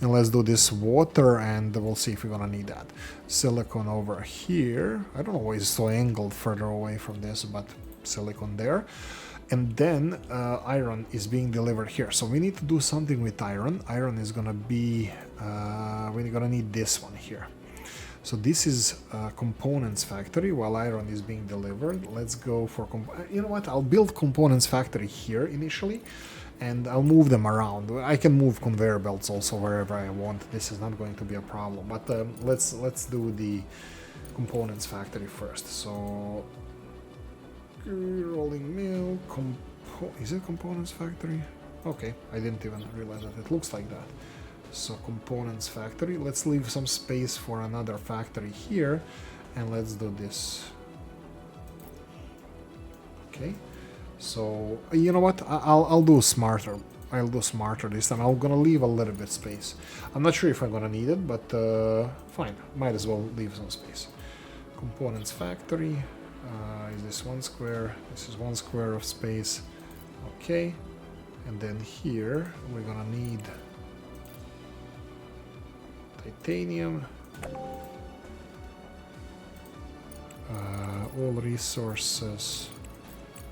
and let's do this water, and we'll see if we're gonna need that. Silicon over here. I don't know why it's so angled further away from this, but silicon there. And then iron is being delivered here. So we need to do something with iron. Iron is gonna be... we're gonna need this one here. So this is components factory while iron is being delivered. Let's go for... you know what? I'll build components factory here initially. And I'll move them around. I can move conveyor belts also wherever I want. This is not going to be a problem. But let's do the components factory first. So Rolling mill. Is it components factory? Okay, I didn't even realize that it looks like that. So components factory. Let's leave some space for another factory here, and let's do this. Okay. So you know what? I'll do smarter. I'll do smarter this time. I'm gonna leave a little bit space. I'm not sure if I'm gonna need it, but fine. Might as well leave some space. Components factory. Is this 1 square? This is 1 square of space. Okay. And then here we're gonna need titanium. All resources.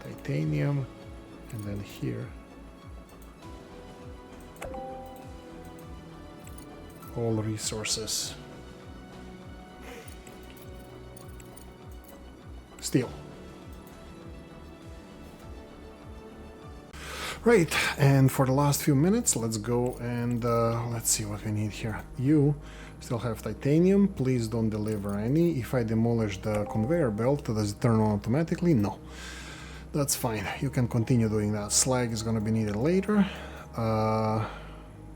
Titanium. And then here. All resources. Steel. Right, and for the last few minutes, let's go and let's see what we need here. You still have titanium. Please don't deliver any. If I demolish the conveyor belt, does it turn on automatically? No. That's fine. You can continue doing that. Slag is going to be needed later.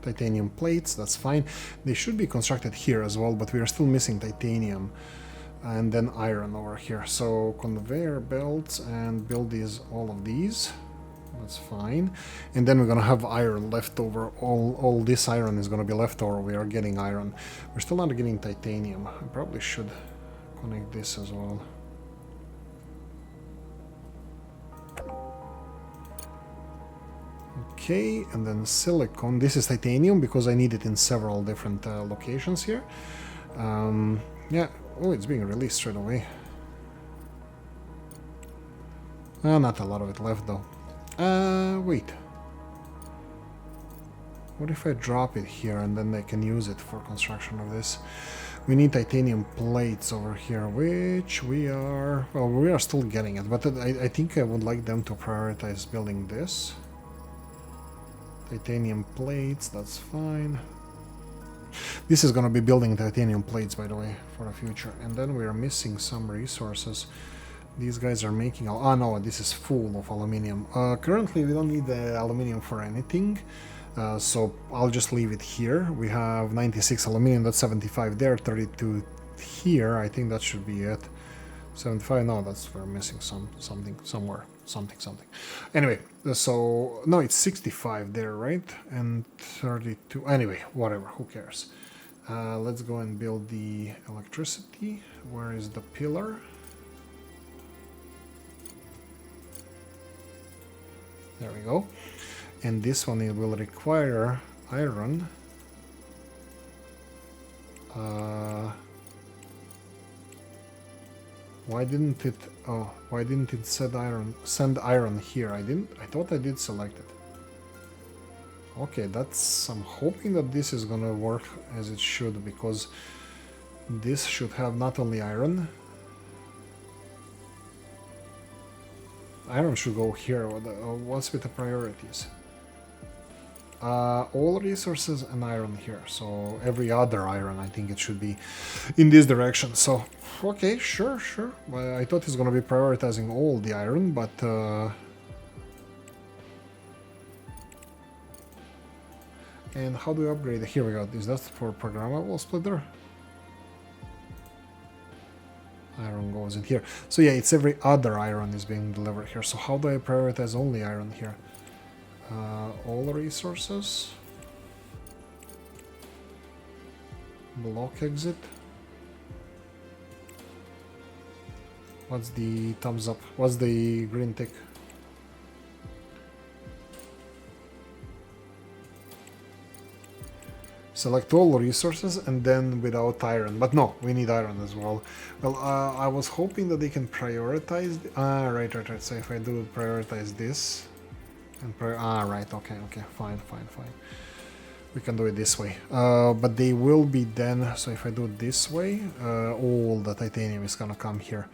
Titanium plates, that's fine. They should be constructed here as well, but we are still missing titanium. And then iron over here. So conveyor belts and build all of these. That's fine. And then we're gonna have iron left over. All this iron is gonna be left over. We are getting iron. We're still not getting titanium. I probably should connect this as well. Okay, and then silicon. This is titanium because I need it in several different locations here. Yeah. Oh, it's being released straight away. Not a lot of it left though. Wait. What if I drop it here and then I can use it for construction of this? We need titanium plates over here, which we are... Well, we are still getting it, but I think I would like them to prioritize building this. Titanium plates, that's fine. This is gonna be building titanium plates, by the way, for the future. And then we are missing some resources. These guys are making... Oh no, this is full of aluminium. Currently we don't need the aluminium for anything. So I'll just leave it here. We have 96 aluminium, that's 75 there, 32 here. I think that should be it. 75, no, we're missing something somewhere. Something. Anyway, so no, it's 65 there, right? And 32. Anyway, whatever, who cares? Let's go and build the electricity. Where is the pillar? There we go. And this one, it will require iron. Why didn't it... Oh, why didn't it send iron here? I thought I did select it. Okay, I'm hoping that this is gonna work as it should, because this should have not only iron. Iron should go here. What's with the priorities? All resources and iron here. So every other iron, I think it should be in this direction. So, okay, sure. Well, I thought it's going to be prioritizing all the iron, but... And how do we upgrade it? Here we go. Is that for programmable splitter? Iron goes in here. So yeah, it's every other iron is being delivered here. So how do I prioritize only iron here? All resources. Block exit. What's the thumbs up? What's the green tick? Select all resources and then without iron. But no, we need iron as well. Well, I was hoping that they can prioritize... right. So if I do prioritize this... right, okay, fine. We can do it this way. But they will be then... So if I do it this way, all the titanium is gonna come here.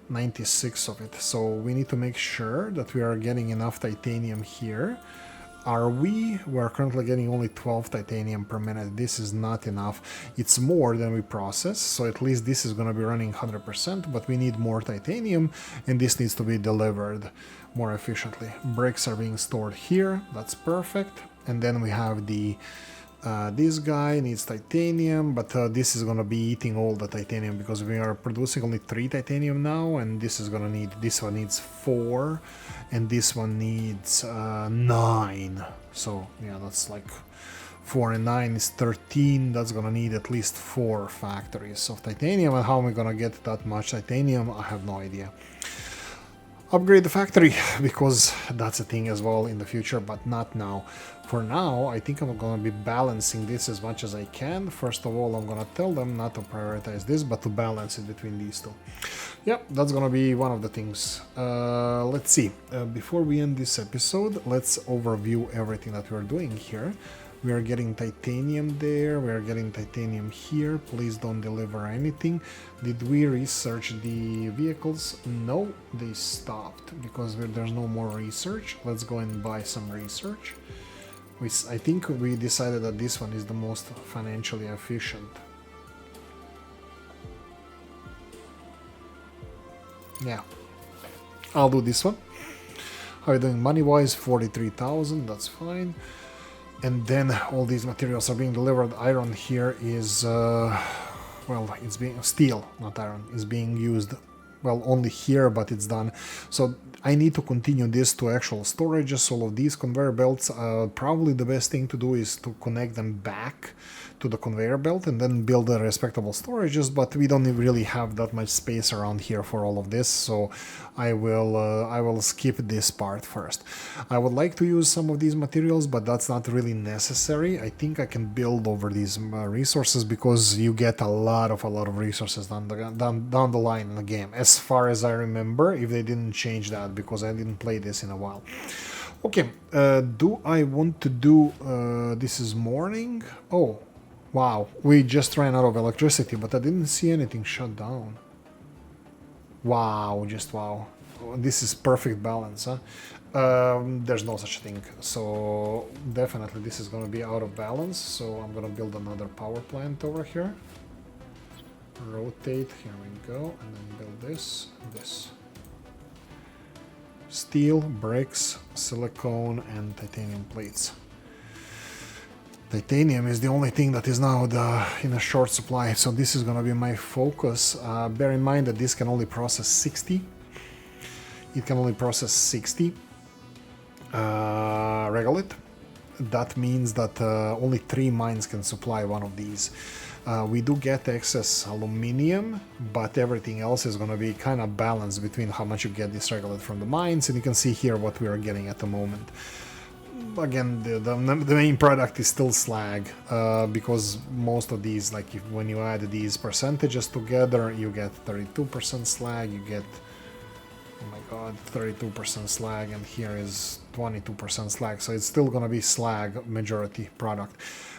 96 of it. So we need to make sure that we are getting enough titanium here. are we? We're currently getting only 12 titanium per minute. This is not enough. It's more than we process, so at least this is going to be running 100%, but we need more titanium, and this needs to be delivered more efficiently. Bricks are being stored here. That's perfect. And then we have the this guy needs titanium, but this is gonna be eating all the titanium because we are producing only 3 titanium now, and this is gonna need, this one needs 4, and this one needs 9. So yeah, that's like 4 and 9 is 13. That's gonna need at least 4 factories of titanium, and how am I gonna get that much titanium? I have no idea. Upgrade the factory, because that's a thing as well in the future, but not now. For now, I think I'm gonna be balancing this as much as I can. First of all, I'm gonna tell them not to prioritize this, but to balance it between these two. Yep, that's gonna be one of the things. Let's see. Before we end this episode, let's overview everything that we're doing here. We are getting titanium there, we are getting titanium here. Please don't deliver anything. Did we research the vehicles? No, they stopped because there's no more research. Let's go and buy some research. I think we decided that this one is the most financially efficient. Yeah, I'll do this one. How are you doing money-wise? 43,000, that's fine. And then all these materials are being delivered. Iron here is, well, it's being, steel, not iron, is being used, well, only here, but it's done. So I need to continue this to actual storages. All of these conveyor belts, probably the best thing to do is to connect them back to the conveyor belt and then build the respectable storages, but we don't really have that much space around here for all of this, so I will skip this part first. I would like to use some of these materials, but that's not really necessary. I think I can build over these resources because you get a lot of resources down the line in the game, as far as I remember, if they didn't change that, because I didn't play this in a while. Okay, do I want to do, this is morning? Oh, wow, we just ran out of electricity, but I didn't see anything shut down. Wow, just wow. This is perfect balance, huh? There's no such thing. So definitely this is going to be out of balance. So I'm going to build another power plant over here. Rotate, here we go, and then build this, this. Steel, bricks, silicone, and titanium plates. Titanium is the only thing that is now in a short supply, so this is going to be my focus. Bear in mind that this can only process 60. It can only process 60 regolith. That means that only 3 mines can supply one of these. We do get excess aluminium, but everything else is going to be kind of balanced between how much you get this regolith from the mines, and you can see here what we are getting at the moment. Again, the main product is still slag, because most of these, like when you add these percentages together, you get 32% slag, you get, oh my god, 32% slag, and here is 22% slag, so it's still gonna be slag majority product.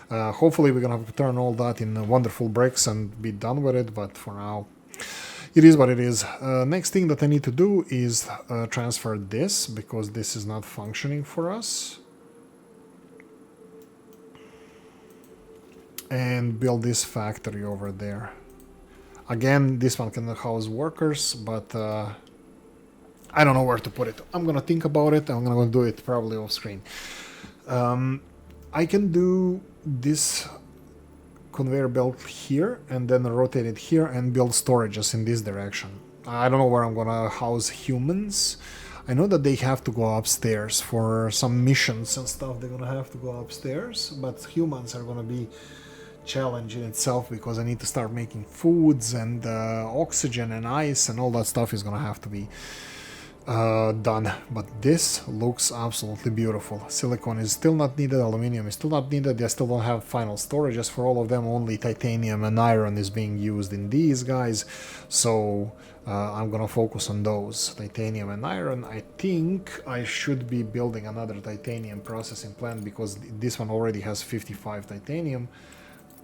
Hopefully we're gonna turn all that in wonderful bricks and be done with it, but for now, it is what it is. Next thing that I need to do is transfer this, because this is not functioning for us. And build this factory over there. Again, this one can house workers, but I don't know where to put it. I'm gonna think about it. I'm gonna do it probably off screen. I can do this conveyor belt here and then rotate it here and build storages in this direction. I don't know where I'm gonna house humans. I know that they have to go upstairs for some missions and stuff. They're gonna have to go upstairs, but humans are gonna be challenge in itself, because I need to start making foods, and oxygen and ice and all that stuff is gonna have to be done. But this looks absolutely beautiful. Silicon is still not needed, aluminum is still not needed. They still don't have final storages for all of them. Only titanium and iron is being used in these guys, so I'm gonna focus on those, titanium and iron. I think I should be building another titanium processing plant, because this one already has 55 titanium.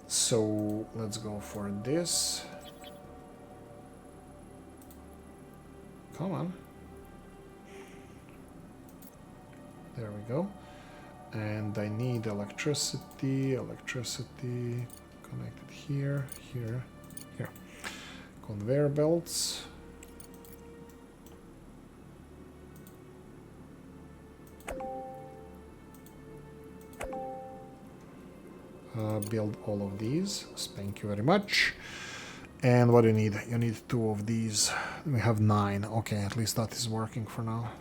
So let's go for this. Come on. There we go. And I need electricity, connected here, here, here. Conveyor belts. Build all of these. Thank you very much. And what do you need? You need 2 of these. We have 9. Okay, at least that is working for now.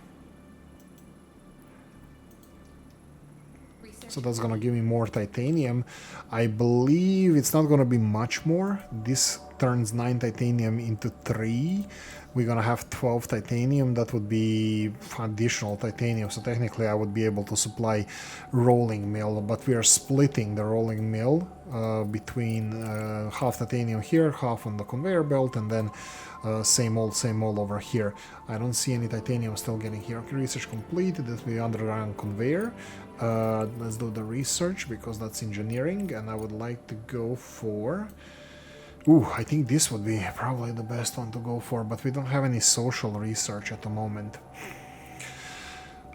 So that's gonna give me more titanium. I believe it's not gonna be much more. This turns 9 titanium into 3. We're gonna have 12 titanium. That would be additional titanium. So technically I would be able to supply rolling mill, but we are splitting the rolling mill between half titanium here, half on the conveyor belt, and then same old over here. I don't see any titanium still getting here. Okay, research completed. This will be underground conveyor. Let's do the research because that's engineering, and I would like to go for... Ooh, I think this would be probably the best one to go for, but we don't have any social research at the moment.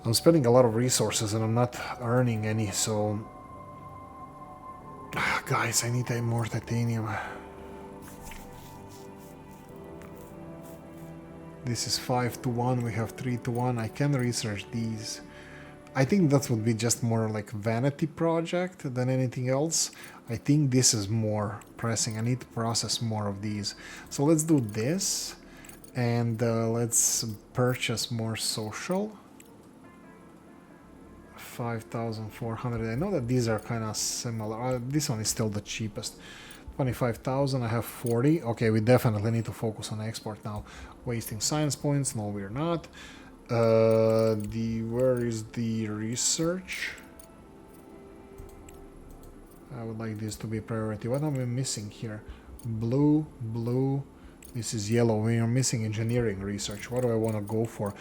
I'm spending a lot of resources and I'm not earning any, so... Guys, I need more titanium. This is 5 to 1, we have 3 to 1. I can research these. I think that would be just more like vanity project than anything else. I think this is more pressing. I need to process more of these. So let's do this, and let's purchase more social. 5,400. I know that these are kind of similar. This one is still the cheapest. 25,000. I have 40. Okay, we definitely need to focus on export now. Wasting science points. No, we're not. Where is the research? I would like this to be priority. What am I missing here? Blue, blue. This is yellow. We are missing engineering research. What do I want to go for?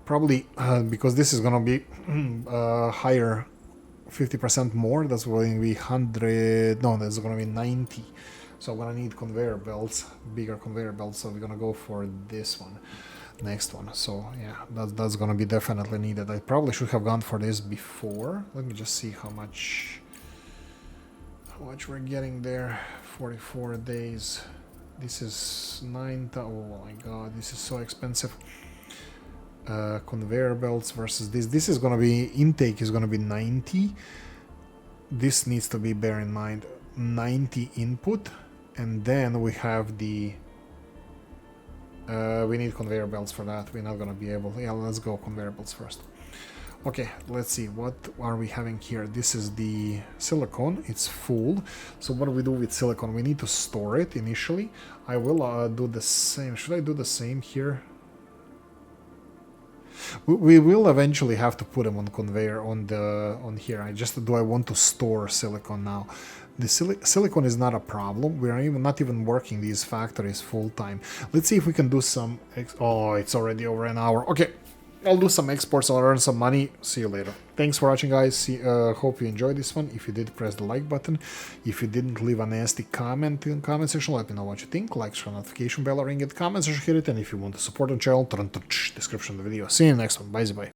Probably because this is gonna be higher, 50% more. That's going to be 100. No, that's gonna be 90. So I'm gonna need conveyor belts, bigger conveyor belts. So we're gonna go for this one. Next one. So yeah, that's gonna be definitely needed. I probably should have gone for this before. Let me just see how much we're getting there. 44 days. This is 9,000. Oh my god, this is so expensive. Conveyor belts versus this. This is gonna be, intake is gonna be 90. This needs to be, bear in mind, 90 input, and then we have the we need conveyor belts for that. We're not gonna be able. Yeah, let's go conveyor belts first. Okay, let's see, what are we having here? This is the silicone. It's full. So what do we do with silicone? We need to store it initially. I will do the same. Should I do the same here? We will eventually have to put them on conveyor on here. Do I want to store silicone now? The silicone is not a problem. We are not even working these factories full time. Let's see if we can do some. Oh, it's already over an hour. Okay, I'll do some exports. I'll earn some money. See you later. Thanks for watching, guys. Hope you enjoyed this one. If you did, press the like button. If you didn't, leave a nasty comment in the comment section. Let me know what you think. Like, share, notification bell, or ring it. Comment section, hit it. And if you want to support the channel, turn to description of the video. See you in the next one. Bye bye.